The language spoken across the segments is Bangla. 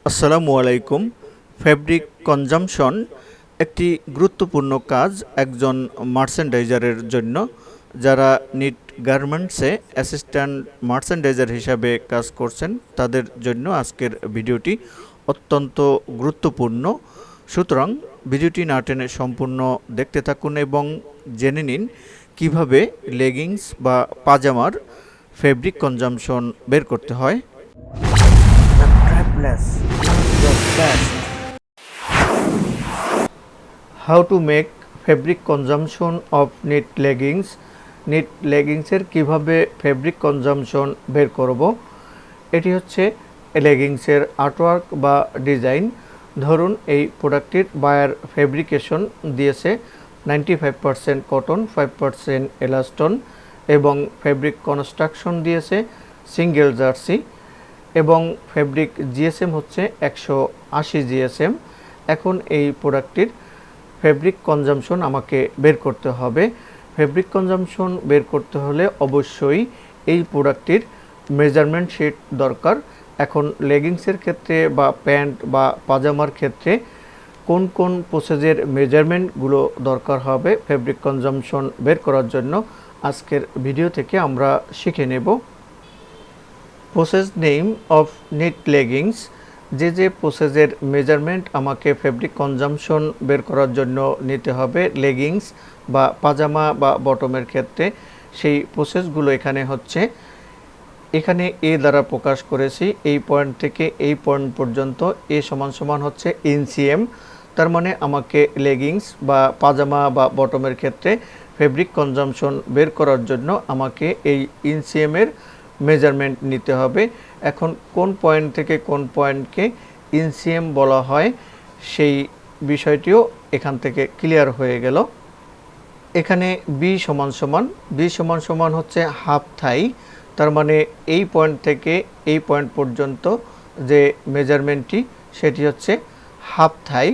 আসসালামু আলাইকুম। ফ্যাব্রিক কনজাম্পশন একটি গুরুত্বপূর্ণ কাজ একজন মার্চেন্ডাইজারের জন্য, যারা নিট গার্মেন্টসে অ্যাসিস্ট্যান্ট মার্চেন্ডাইজার হিসাবে কাজ করছেন তাদের জন্য আজকের ভিডিওটি অত্যন্ত গুরুত্বপূর্ণ। সুতরাং ভিডিওটি না টেনে সম্পূর্ণ দেখতে থাকুন এবং জেনে নিন কিভাবে লেগিংস বা পাজামার ফ্যাব্রিক কনজাম্পশন বের করতে হয়। The strapless is the best. How to make fabric consumption of knit leggings. Knit লেগিংসের কীভাবে ফেব্রিক কনজাম্পশন বের করব। এটি হচ্ছে লেগিংসের আর্টওয়ার্ক বা ডিজাইন। ধরুন এই প্রোডাক্টটির বায়ার ফেব্রিকেশন দিয়েছে 95% কটন, 5% এলাস্টন এবং ফেব্রিক কনস্ট্রাকশন দিয়েছে সিঙ্গেল জার্সি এবং ফেব্রিক জিএসএম হচ্ছে 180 জিএসএম। এখন এই প্রোডাক্টটির ফেব্রিক কনজাম্পশন আমাকে বের করতে হবে। ফেব্রিক কনজাম্পশন বের করতে হলে অবশ্যই এই প্রোডাক্টটির মেজারমেন্ট শিট দরকার। এখন লেগিংসের ক্ষেত্রে বা প্যান্ট বা পাজামার ক্ষেত্রে কোন কোন প্রসেসের মেজারমেন্টগুলো দরকার হবে ফেব্রিক কনজাম্পশন বের করার জন্য আজকের ভিডিও থেকে আমরা শিখে নেব। Process name of knit leggings, যে প্রসেসের মেজারমেন্ট আমাকে ফেব্রিক কনজাম্পশন বের করার জন্য নিতে হবে লেগিংস বা পাজামা বা বটমের ক্ষেত্রে, সেই প্রসেসগুলো এখানে হচ্ছে। এখানে এ দ্বারা প্রকাশ করেছি এই পয়েন্ট থেকে এই পয়েন্ট পর্যন্ত এ সমান সমান হচ্ছে ইনসিএম। তার মানে আমাকে লেগিংস বা পাজামা বা বটমের ক্ষেত্রে ফেব্রিক কনজাম্পশন বের করার জন্য আমাকে এই ইনসিএমের মেজারমেন্ট নিতে হবে। এখন কোন পয়েন্ট থেকে কোন পয়েন্টকে ইনসিএম বলা হয় সেই বিষয়টিও এখান থেকে ক্লিয়ার হয়ে গেল। এখানে বি সমান সমান হচ্ছে হাফ থাই। তার মানে এই পয়েন্ট থেকে এই পয়েন্ট পর্যন্ত যে মেজারমেন্টটি সেটি হচ্ছে হাফ থাই।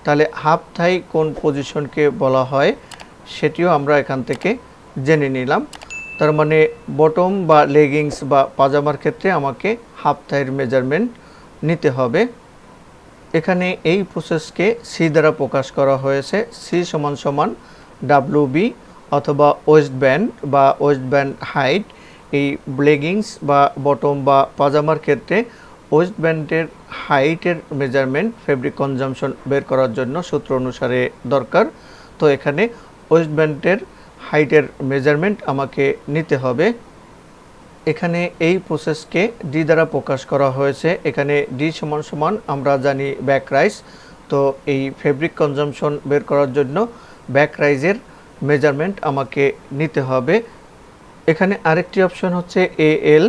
তাহলে হাফ থাই কোন পজিশনকে বলা হয় সেটিও আমরা এখান থেকে জেনে নিলাম। তার মানে বটম বা লেগিংস বা পাজামার ক্ষেত্রে আমাকে হাফ থাইয়ের মেজারমেন্ট নিতে হবে। এখানে এই প্রসেসকে সি দ্বারা প্রকাশ করা হয়েছে। সি সমান সমান ডাব্লিউবি অথবা ওয়েস্ট ব্যান্ড বা ওয়েস্ট ব্যান্ড হাইট। এই লেগিংস বা বটম বা পাজামার ক্ষেত্রে ওয়েস্ট ব্যান্ডের হাইটের মেজারমেন্ট ফেব্রিক কনজাম্পশন বের করার জন্য সূত্র অনুসারে দরকার। তো এখানে ওয়েস্ট ব্যান্ডের হাইটের মেজারমেন্ট আমাকে নিতে হবে। এখানে এই প্রসেসকে ডি দ্বারা প্রকাশ করা হয়েছে। এখানে ডি সমান সমান আমরা জানি ব্যাক রাইজ। তো এই ফেব্রিক কনজাম্পশন বের করার জন্য ব্যাক রাইজের মেজারমেন্ট আমাকে নিতে হবে। এখানে আরেকটি অপশন হচ্ছে এএল।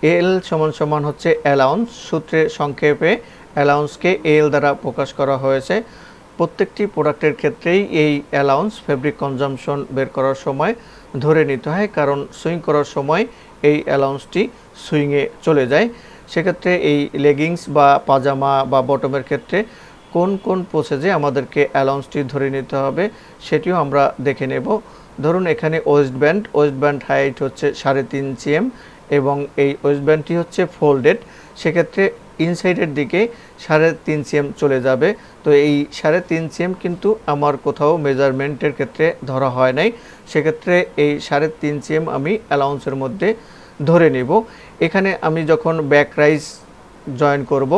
এএল সমান সমান হচ্ছে অ্যালাউন্স। সূত্রে সংক্ষেপে অ্যালাউন্সকে এএল দ্বারা প্রকাশ করা হয়েছে। প্রত্যেকটি প্রোডাক্টের ক্ষেত্রেই এই অ্যালাউন্স ফেব্রিক কনজাম্পশন বের করার সময় ধরে নিতে হয়, কারণ সুইং করার সময় এই অ্যালাউন্সটি সুইংয়ে চলে যায়। সেক্ষেত্রে এই লেগিংস বা পাজামা বা বটমের ক্ষেত্রে কোন কোন প্রসেসে আমাদেরকে অ্যালাউন্সটি ধরে নিতে হবে সেটিও আমরা দেখে নেব। ধরুন এখানে ওয়েস্ট ব্যান্ড হাইট হচ্ছে 3.5 সিএম এবং এই ওয়েস্ট ব্যান্ডটি হচ্ছে ফোল্ডেড। সেক্ষেত্রে ইনসাইডের দিকে 3.5 সিএম চলে যাবে। তো এই 3.5 সিএম কিন্তু আমার কোথাও মেজারমেন্টের ক্ষেত্রে ধরা হয় নাই। সেক্ষেত্রে এই 3.5 সিএম আমি অ্যালাউন্সের মধ্যে ধরে নেব। এখানে আমি যখন ব্যাক রাইজ জয়েন করব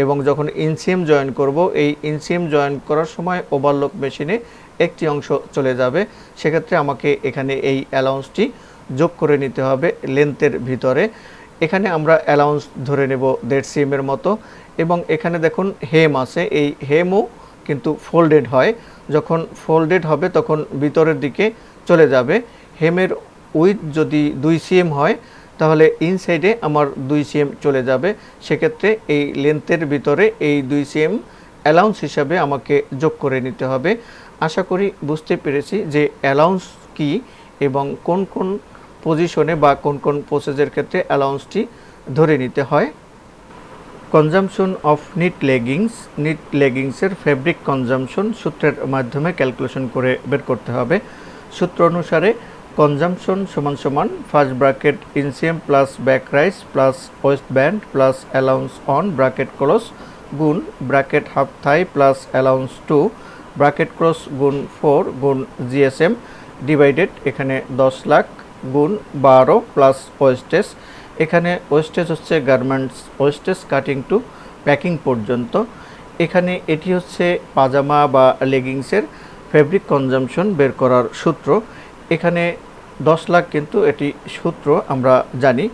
এবং যখন ইনসিএম জয়েন করব, এই ইনসিএম জয়েন করার সময় ওভারলক মেশিনে একটি অংশ চলে যাবে। সেক্ষেত্রে আমাকে এখানে এই অ্যালাউন্সটি যোগ করে নিতে হবে লেন্থের ভিতরে। এখানে আমরা অ্যালাউন্স ধরে নেব 1.5 সিএমের মতো। এবং এখানে দেখুন হেম আছে, এই হেমও কিন্তু ফোল্ডেড হয়। যখন ফোল্ডেড হবে তখন ভিতরের দিকে চলে যাবে। হেমের উইথ যদি 2 সিএম হয় তাহলে ইনসাইডে আমার 2 সিএম চলে যাবে। সেক্ষেত্রে এই লেন্থের ভিতরে এই 2 সিএম অ্যালাউন্স হিসাবে আমাকে যোগ করে নিতে হবে। আশা করি বুঝতে পেরেছি যে অ্যালাউন্স কি এবং কোন কোন পজিশনে বা কোন কোন প্রসেসের ক্ষেত্রে অ্যালাউন্সটি ধরে নিতে হয়। কনজাম্পশন অফ নিট লেগিংসের ফেব্রিক কনজাম্পশন সূত্রের মাধ্যমে ক্যালকুলেশন করে বের করতে হবে। সূত্র অনুসারে কনজাম্পশন সমান সমান first bracket inseam plus back rise plus waist band plus allowance on bracket close গুণ bracket half thigh plus allowance 2 bracket cross গুণ 4 গুণ জিএসএম ডিভাইডেড এখানে 10 লাখ গুণ 12 প্লাস ওয়েস্টেজ। এখানে ওয়েস্টেজ হচ্ছে garments wastage cutting to packing পর্যন্ত। এখানে এটি হচ্ছে পাজামা বা লেগিংসের ফেব্রিক কনজাম্পশন বের করার সূত্র। এখানে 10 লাখ কিন্তু এটি সূত্র আমরা জানি।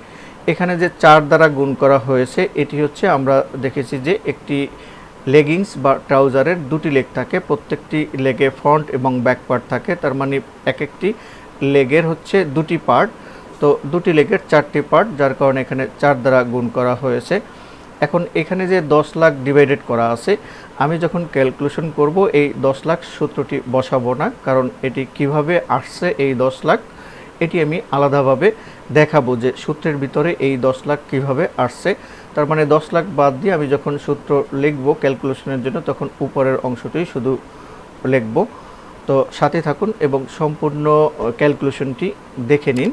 এখানে যে 4 দ্বারা গুণ করা হয়েছে এটি হচ্ছে আমরা দেখেছি যে একটি লেগিংস বা ট্রাউজারের দুটি লেগ থাকে, প্রত্যেকটি লেগে ফ্রন্ট এবং ব্যাক পার্ট থাকে, তার মানে এক একটি লেগের হচ্ছে দুটি পার্ট, তো দুটি লেগের 4টি পার্ট, যার কারণে এখানে 4 দ্বারা গুণ করা হয়েছে। এখন এখানে যে 10 লাখ ডিভাইডেড করা আছে, আমি যখন ক্যালকুলেশন করব এই 10 লাখ সূত্রটি বসাবো না, কারণ এটি কিভাবে আসছে এই 10 লাখ এটি আমি আলাদাভাবে দেখাবো যে সূত্রের ভিতরে এই 10 লাখ কিভাবে আসছে। তার মানে 10 লাখ বাদ দিয়ে আমি যখন সূত্র লিখব ক্যালকুলেশনের জন্য তখন উপরের অংশটি শুধু লিখব। তো সাথে থাকুন এবং সম্পূর্ণ ক্যালকুলেশনটি দেখে নিন।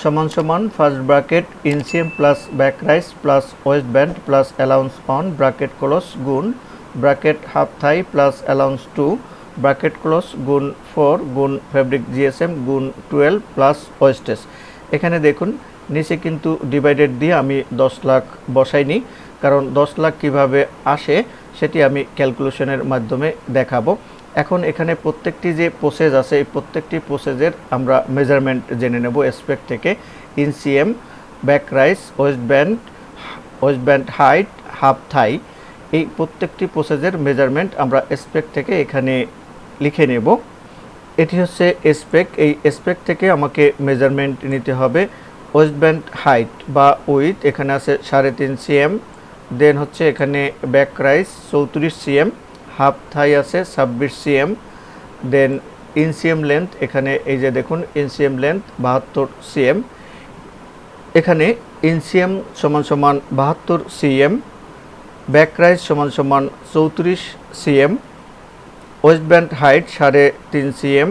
সমান সমান first bracket inseam plus back rise plus waist band plus allowance on bracket close গুণ bracket half thigh plus allowance 2 bracket close গুণ 4 গুণ ফেব্রিক জিএসএম গুণ 12 প্লাস ওয়েস্টেজ। এখানে দেখুন নিচে কিন্তু ডিভাইডেড দিয়ে আমি 10 লাখ বসাইনি, কারণ 10 লাখ কিভাবে আসে সেটি আমি ক্যালকুলেশনের মাধ্যমে দেখাবো। এখন এখানে প্রত্যেকটি যে প্রসেস আছে এই প্রত্যেকটি প্রসেসের আমরা মেজারমেন্ট জেনে নেব এসপেক্ট থেকে। Inseam, back rise, waist band height, half thigh, এই প্রত্যেকটি প্রসেসের মেজারমেন্ট আমরা এসপেক্ট থেকে এখানে লিখে নেব। এটি হচ্ছে এসপেক্ট, এই এসপেক্ট থেকে আমাকে মেজারমেন্ট নিতে হবে। ওয়েস্ট ব্যান্ড হাইট বা উইথ এখানে আছে 3.5 সিএম, দেন হচ্ছে এখানে back rise 34 CM, half thigh আছে 26 সিএম, দেন ইনসিএম লেন্থ এখানে এই যে দেখুন ইনসিএম লেন্থ 72 সিএম, এখানে ইনসিএম সমান সমান 72 সিএম, ব্যাক রাইস সমান সমান 34 CM, West band height 3.5 CM,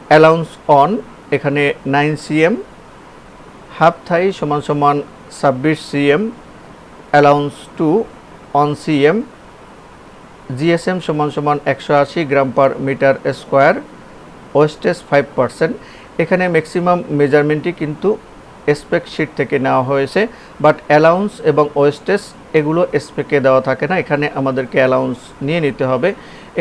allowance on এখানে 9 সিএম, হাফ থাই সমান সমান 26 CM, allowance 2 on CM, GSM সমান সমান 180 গ্রাম পার মিটার স্কোয়ার, ওয়েস্টেজ 5%। এখানে ম্যাক্সিমাম মেজারমেন্টই কিন্তু এসপেক্ট শিট থেকে নেওয়া হয়েছে, বাট অ্যালাউন্স এবং ওয়েস্টেজ এগুলো এসপেকে দেওয়া থাকে না, এখানে আমাদেরকে অ্যালাউন্স নিয়ে নিতে হবে।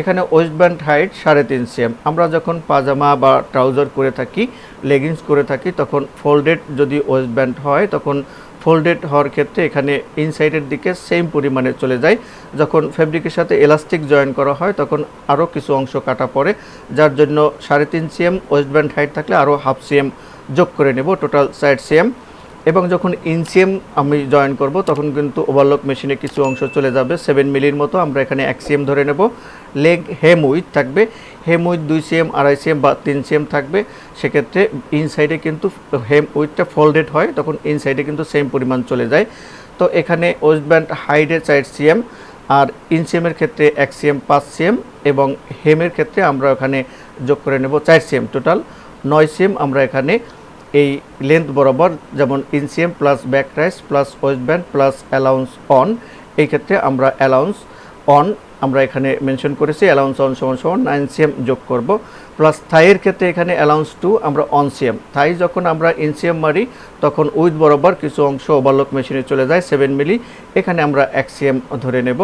এখানে ওয়েস্ট ব্যান্ড হাইট 3.5 সিএম। আমরা যখন পাজামা বা ট্রাউজার করে থাকি, লেগিংস করে থাকি, তখন ফোল্ডেড যদি ওয়েস্ট ব্যান্ড হয় তখন ফোল্ডেড হওয়ার ক্ষেত্রে এখানে ইনসাইডের দিকে সেম পরিমাণে চলে যায়। যখন ফেব্রিকের সাথে এলাস্টিক জয়েন করা হয় তখন আরও কিছু অংশ কাটা পড়ে, যার জন্য 3.5 সিএম ওয়েস্ট ব্যান্ড হাইট থাকলে আরও হাফ সিএম যোগ করে নেব, টোটাল 4 সিএম। এবং যখন ইনসিএম আমি জয়েন করব তখন কিন্তু ওভারলক মেশিনে কিছু অংশ চলে যাবে 7 মিলির মতো, আমরা এখানে 1 সিএম ধরে নেব। লেগ হেম উইথ থাকবে, হেম উইথ 2 সিএম, 2.5 সিএম বা 3 সিএম থাকবে, সেক্ষেত্রে ইনসাইডে কিন্তু হেম উইথটা ফোল্ডেড হয়, তখন ইনসাইডে কিন্তু সেম পরিমাণ চলে যায়। তো এখানে ওয়েস্ট ব্যান্ড হাইটে 4 সিএম আর ইনসিএমের ক্ষেত্রে 1 সিএম 5 সিএম এবং হেমের ক্ষেত্রে আমরা ওখানে যোগ করে নেব 4 সিএম, টোটাল 9 সিএম আমরা এখানে এই লেন্থ বরাবর, যেমন inseam plus back rise plus waist band plus allowance on, এই ক্ষেত্রে আমরা অ্যালাউন্স অন আমরা এখানে মেনশন করেছি, অ্যালাউন্স অন সমান সমান 9 সিএম যোগ করব, প্লাস থাইয়ের ক্ষেত্রে এখানে অ্যালাউন্স 2 আমরা অন সিএম। থাই যখন আমরা ইনসিএম মারি তখন উইথ বরাবর কিছু অংশ ওভারলক মেশিনে চলে যায় 7 মিলি, এখানে আমরা 1 সিএম ধরে নেব।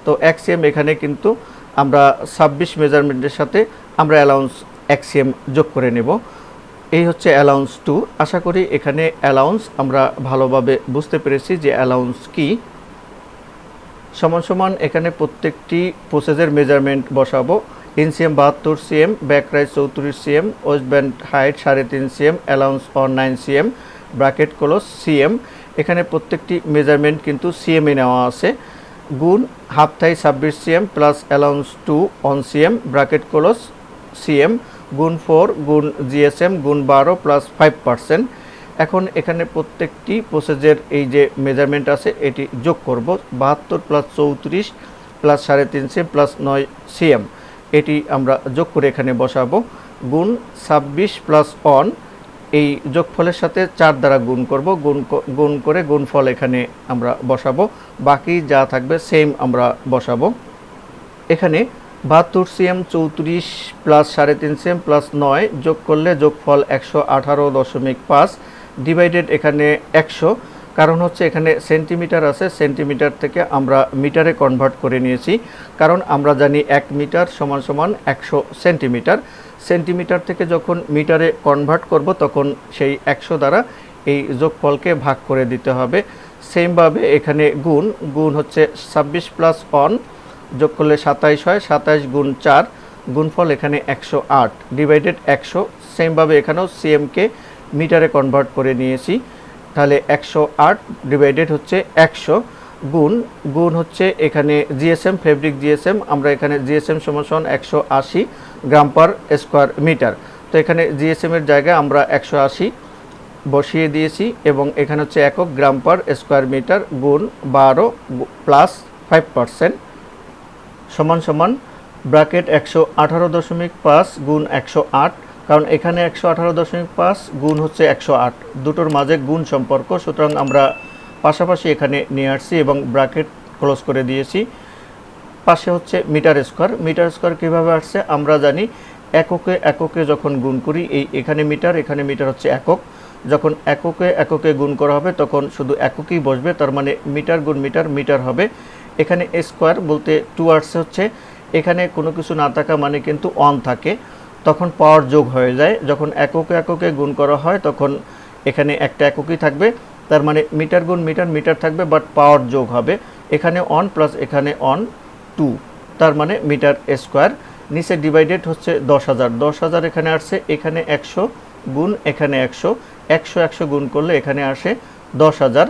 তো 1 সিএম এখানে কিন্তু আমরা 26 মেজারমেন্টের সাথে আমরা অ্যালাউন্স 1 সিএম যোগ করে নেব। এই হচ্ছে অ্যালাউন্স 2। আশা করি এখানে অ্যালাউন্স আমরা ভালোভাবে বুঝতে পেরেছি যে অ্যালাউন্স কি। সমান সমান এখানে প্রত্যেকটি প্রসেসের মেজারমেন্ট বসাবো। ইনসিএম 72 CM, back rise 34 CM, West band height 3.5 CM, allowance on 9 CM, bracket close CM, এখানে প্রত্যেকটি মেজারমেন্ট কিন্তু সিএমে নেওয়া আছে, গুণ half thigh 26 CM plus allowance 2 on CM, bracket close CM, গুণ 4 গুণ জিএসএম গুণ 12 প্লাস 5%। এখন এখানে প্রত্যেকটি প্রসেসের এই যে মেজারমেন্ট আছে এটি যোগ করব, 72 plus 34 plus 3.5 CM plus 9 CM, এটি আমরা যোগ করে এখানে বসাবো, গুণ 26 প্লাস অন এই যোগফলের সাথে 4 দ্বারা গুণ করব, গুণ করে গুণফল এখানে আমরা বসাবো, বাকি যা থাকবে সেম আমরা বসাবো। এখানে 72 সিএম 34 প্লাস 3.5 সিএম প্লাস 9 যোগ করলে যোগফল 118.5 ডিভাইডেড এখানে 100, কারণ হচ্ছে এখানে সেন্টিমিটার আছে, সেন্টিমিটার থেকে আমরা মিটারে কনভার্ট করে নিয়েছি, কারণ আমরা জানি 1 মিটার সমান সমান 100 সেন্টিমিটার। সেন্টিমিটার থেকে যখন মিটারে কনভার্ট করব তখন সেই 100 দ্বারা এই যোগফলকে ভাগ করে দিতে হবে। সেমভাবে এখানে গুণ হচ্ছে 26 প্লাস 1 যোগ করলে 27 হয়, 27 গুণ 4 গুণফল এখানে 108 ডিভাইডেড 100। সেমভাবে এখানেও সিএমকে মিটারে কনভার্ট করে নিয়েছি, তাহলে 108 ডিভাইডেড হচ্ছে 100 গুণ হচ্ছে এখানে জিএসএম, ফেব্রিক জিএসএম, আমরা এখানে জিএসএম সমান 180 গ্রাম পার স্কোয়ার মিটার। তো এখানে জিএসএম এর জায়গায় আমরা 180 বসিয়ে দিয়েছি এবং এখানে হচ্ছে একক গ্রাম পার স্কোয়ার মিটার গুণ 12 প্লাস 5% সমান সমান ব্র্যাকেট 118.5 গুণ 108, কারণ এখানে 118.5 গুণ হচ্ছে 108, দুটোর মাঝে গুণ সম্পর্ক, সুতরাং আমরা পাশাপাশি এখানে নিয়ে আসছি এবং ব্র্যাকেট ক্লোজ করে দিয়েছি। পাশে হচ্ছে মিটার স্কোয়ার। মিটার স্কোয়ার কীভাবে আসছে আমরা জানি, এককে যখন গুণ করি, এখানে মিটার হচ্ছে একক, যখন এককে গুণ করা হবে তখন শুধু এককই বসবে, তার মানে মিটার গুণ মিটার হবে। এখানে স্কোয়ার বলতে 2 আসছে হচ্ছে, এখানে কোনো কিছু না থাকা মানে কিন্তু 1 থাকে, তখন পাওয়ার যোগ হয়ে যায়। যখন এককে গুণ করা হয় তখন এখানে একটা এককই থাকবে, তার মানে মিটার গুণ মিটার থাকবে, বাট পাওয়ার যোগ হবে। এখানে 1 প্লাস এখানে 1 2, তার মানে মিটার স্কোয়ার। নিচে ডিভাইডেড হচ্ছে 10,000 এখানে আসছে, এখানে 100 গুণ এখানে 100 গুণ করলে এখানে আসে 10,000।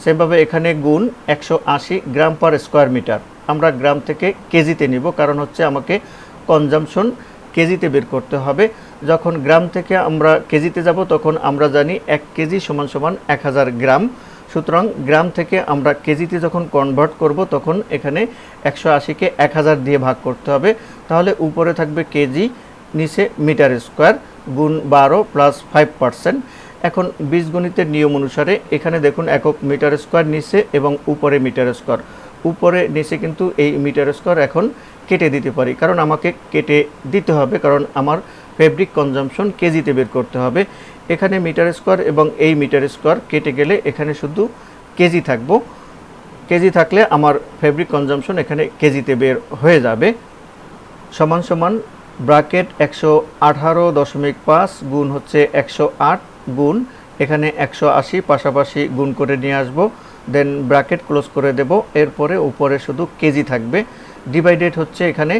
সেভাবে এখানে গুণ 180 গ্রাম পার স্কোয়ার মিটার, আমরা গ্রাম থেকে কেজিতে নিব, কারণ হচ্ছে আমাকে কনজামশন কেজিতে বের করতে হবে। যখন গ্রাম থেকে আমরা কেজিতে যাব তখন আমরা জানি 1 কেজি সমান সমান 1000 গ্রাম, সুতরাং গ্রাম থেকে আমরা কেজিতে যখন কনভার্ট করব তখন এখানে 180কে 1000 দিয়ে ভাগ করতে হবে, তাহলে উপরে থাকবে কেজি, নিচে মিটার স্কোয়ার গুণ 12 প্লাস 5%। এখন বীজগণিতের নিয়ম অনুসারে এখানে দেখুন একক মিটার স্কোয়ার নিচে এবং উপরে মিটার স্কোয়ার, উপরে নিচে কিন্তু এই মিটার স্কোয়ার এখন কেটে দিতে পারি, কারণ আমাকে কেটে দিতে হবে, কারণ আমার ফেব্রিক কনজাম্পশন কেজিতে বের করতে হবে। এখানে মিটার স্কোয়ার এবং এই মিটার স্কোয়ার কেটে গেলে এখানে শুধু কেজি থাকবো, কেজি থাকলে আমার ফেব্রিক কনজাম্পশন এখানে কেজিতে বের হয়ে যাবে। সমান সমান ব্র্যাকেট 118.5 গুণ হচ্ছে 108 গুণ এখানে 180 পাশাপাশি গুণ করে নিয়ে আসব, দেন ব্র্যাকেট ক্লোজ করে দেব, এরপরে উপরে শুধু কেজি থাকবে। ডিভাইডেড হচ্ছে এখানে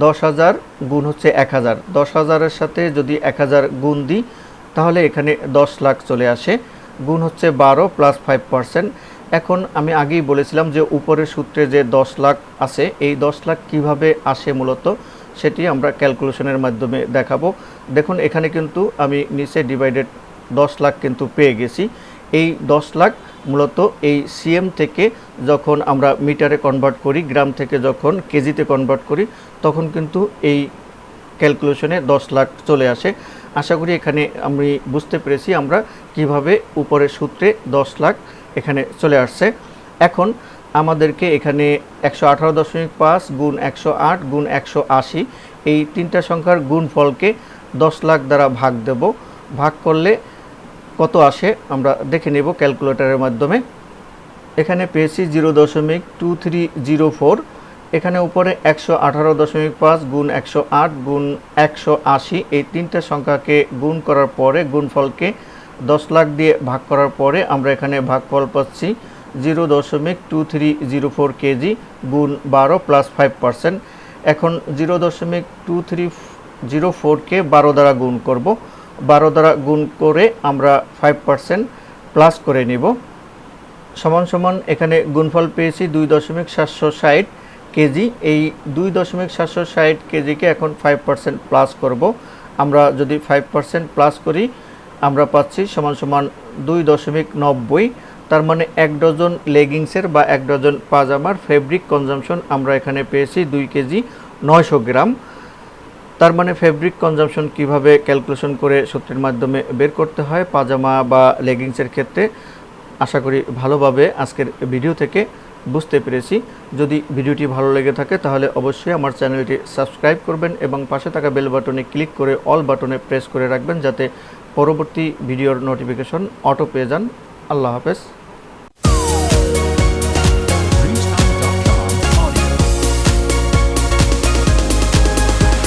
10,000 গুণ হচ্ছে 1000, 10,000-এর সাথে যদি 1000 গুণ দিই তাহলে এখানে 10 লাখ চলে আসে, গুণ হচ্ছে 12 প্লাস 5%। এখন আমি আগেই বলেছিলাম যে উপরের সূত্রে যে 10 লাখ আছে, এই 10 লাখ কিভাবে আসে মূলত সেটি আমরা ক্যালকুলেশনের মাধ্যমে দেখাবো। দেখুন এখানে কিন্তু আমি নিচে ডিভাইডেড 10 লাখ কিন্তু পেয়ে গেছি। এই 10 লাখ মূলত এই সিএম থেকে যখন আমরা মিটারে কনভার্ট করি, গ্রাম থেকে যখন কেজিতে কনভার্ট করি, তখন কিন্তু এই ক্যালকুলেশনে 10 লাখ চলে আসে। আশা করি এখানে আমি বুঝতে পেরেছি আমরা কিভাবে উপরের সূত্রে 10 লাখ এখানে চলে আসছে। এখন আমাদেরকে এখানে 118.5 গুণ 108 গুণ 180 এই তিনটা সংখ্যার গুণফলকে 10 লাখ দ্বারা ভাগ দেব, ভাগ করলে কত আসে আমরা দেখে নেব ক্যালকুলেটরের মাধ্যমে। এখানে পেয়েছি 0.2304, এখানে উপরে 118.5 গুণ 108 গুণ 180 এই তিনটা সংখ্যাকে গুণ করার পরে গুণফলকে 10 লাখ দিয়ে ভাগ করার পরে আমরা এখানে ভাগফল পাচ্ছি 0.2304 কেজি গুণ 12 প্লাস 5%। এখন 0.2304কে 12 দ্বারা গুণ করব, 12 দ্বারা গুণ করে আমরা 5% প্লাস করে নিব, সমান সমান এখানে গুণফল পেয়েছি 2.760 কেজি। এই 2.760 কেজিকে এখন 5% প্লাস করব, আমরা যদি 5% প্লাস করি আমরা পাচ্ছি সমান সমান 2.90, তার মানে 1 ডজন লেগিংসের বা 1 ডজন পাজামার ফেব্রিক কনজাম্পশন আমরা এখানে পেয়েছি 2 কেজি 900 গ্রাম। তার মানে ফেব্রিক কনজাম্পশন কিভাবে ক্যালকুলেশন করে সূত্রের মাধ্যমে বের করতে হয় পাজামা বা লেগিংসের ক্ষেত্রে আশা করি ভালোভাবে আজকের ভিডিও থেকে বুঝতে পেরেছি। যদি ভিডিওটি ভালো লেগে থাকে তাহলে অবশ্যই আমার চ্যানেলটি সাবস্ক্রাইব করবেন এবং পাশে থাকা বেল বাটনে ক্লিক করে অল বাটনে প্রেস করে রাখবেন যাতে পরবর্তী ভিডিওর নোটিফিকেশন অটো পেয়ে যান। আল্লাহ হাফেজ।